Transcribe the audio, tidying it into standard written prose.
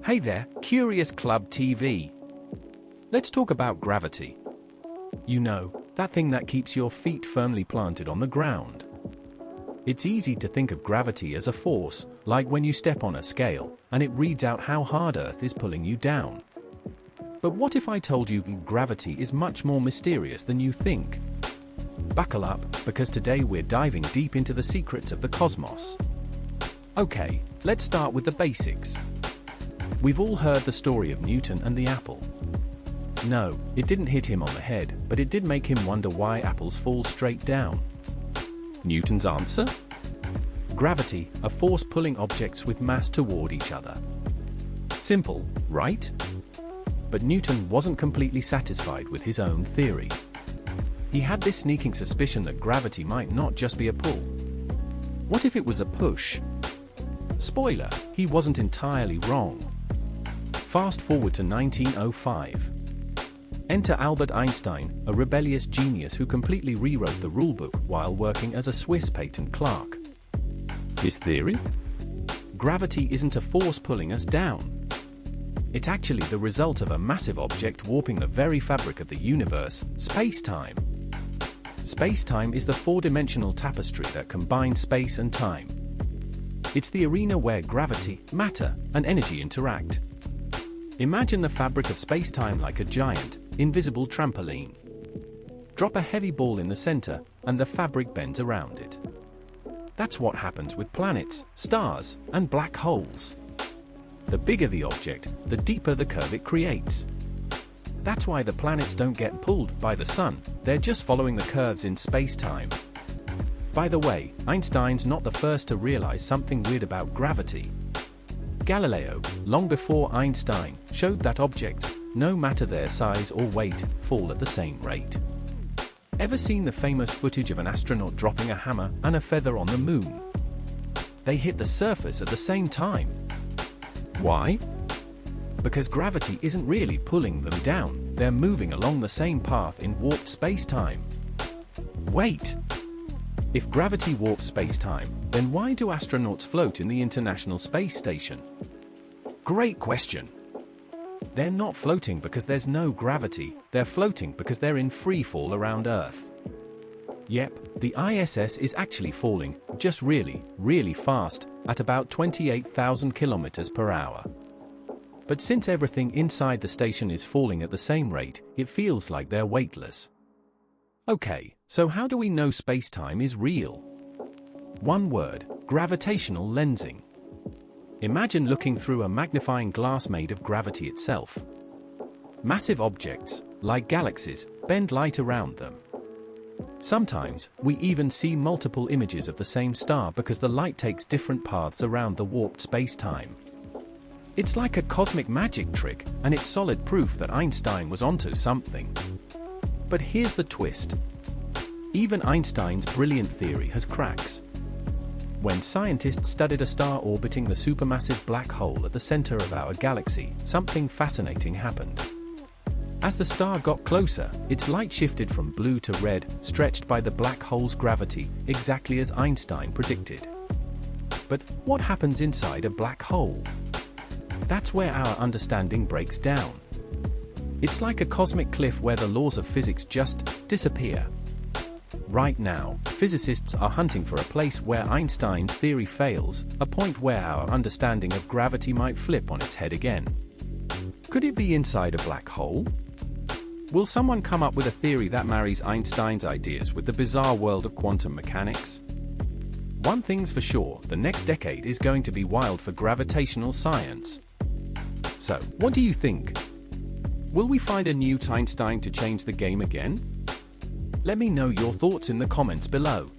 Hey there, Curious Club TV. Let's talk about gravity. You know, that thing that keeps your feet firmly planted on the ground. It's easy to think of gravity as a force, like when you step on a scale, and it reads out how hard Earth is pulling you down. But what if I told you gravity is much more mysterious than you think? Buckle up, because today we're diving deep into the secrets of the cosmos. Okay, let's start with the basics. We've all heard the story of Newton and the apple. No, it didn't hit him on the head, but it did make him wonder why apples fall straight down. Newton's answer? Gravity, a force pulling objects with mass toward each other. Simple, right? But Newton wasn't completely satisfied with his own theory. He had this sneaking suspicion that gravity might not just be a pull. What if it was a push? Spoiler, he wasn't entirely wrong. Fast forward to 1905. Enter Albert Einstein, a rebellious genius who completely rewrote the rulebook while working as a Swiss patent clerk. His theory? Gravity isn't a force pulling us down. It's actually the result of a massive object warping the very fabric of the universe, space-time. Space-time is the four-dimensional tapestry that combines space and time. It's the arena where gravity, matter, and energy interact. Imagine the fabric of space-time like a giant, invisible trampoline. Drop a heavy ball in the center, and the fabric bends around it. That's what happens with planets, stars, and black holes. The bigger the object, the deeper the curve it creates. That's why the planets don't get pulled by the sun, they're just following the curves in space-time. By the way, Einstein's not the first to realize something weird about gravity. Galileo, long before Einstein, showed that objects, no matter their size or weight, fall at the same rate. Ever seen the famous footage of an astronaut dropping a hammer and a feather on the moon? They hit the surface at the same time. Why? Because gravity isn't really pulling them down, they're moving along the same path in warped space-time. Wait! If gravity warps space-time, then why do astronauts float in the International Space Station? Great question! They're not floating because there's no gravity, they're floating because they're in free fall around Earth. Yep, the ISS is actually falling, just really, really fast, at about 28,000 kilometers per hour. But since everything inside the station is falling at the same rate, it feels like they're weightless. Okay, so how do we know space-time is real? One word, gravitational lensing. Imagine looking through a magnifying glass made of gravity itself. Massive objects, like galaxies, bend light around them. Sometimes, we even see multiple images of the same star because the light takes different paths around the warped space-time. It's like a cosmic magic trick, and it's solid proof that Einstein was onto something. But here's the twist. Even Einstein's brilliant theory has cracks. When scientists studied a star orbiting the supermassive black hole at the center of our galaxy, something fascinating happened. As the star got closer, its light shifted from blue to red, stretched by the black hole's gravity, exactly as Einstein predicted. But what happens inside a black hole? That's where our understanding breaks down. It's like a cosmic cliff where the laws of physics just disappear. Right now, physicists are hunting for a place where Einstein's theory fails, a point where our understanding of gravity might flip on its head again. Could it be inside a black hole? Will someone come up with a theory that marries Einstein's ideas with the bizarre world of quantum mechanics? One thing's for sure, the next decade is going to be wild for gravitational science. So, what do you think? Will we find a new Einstein to change the game again? Let me know your thoughts in the comments below.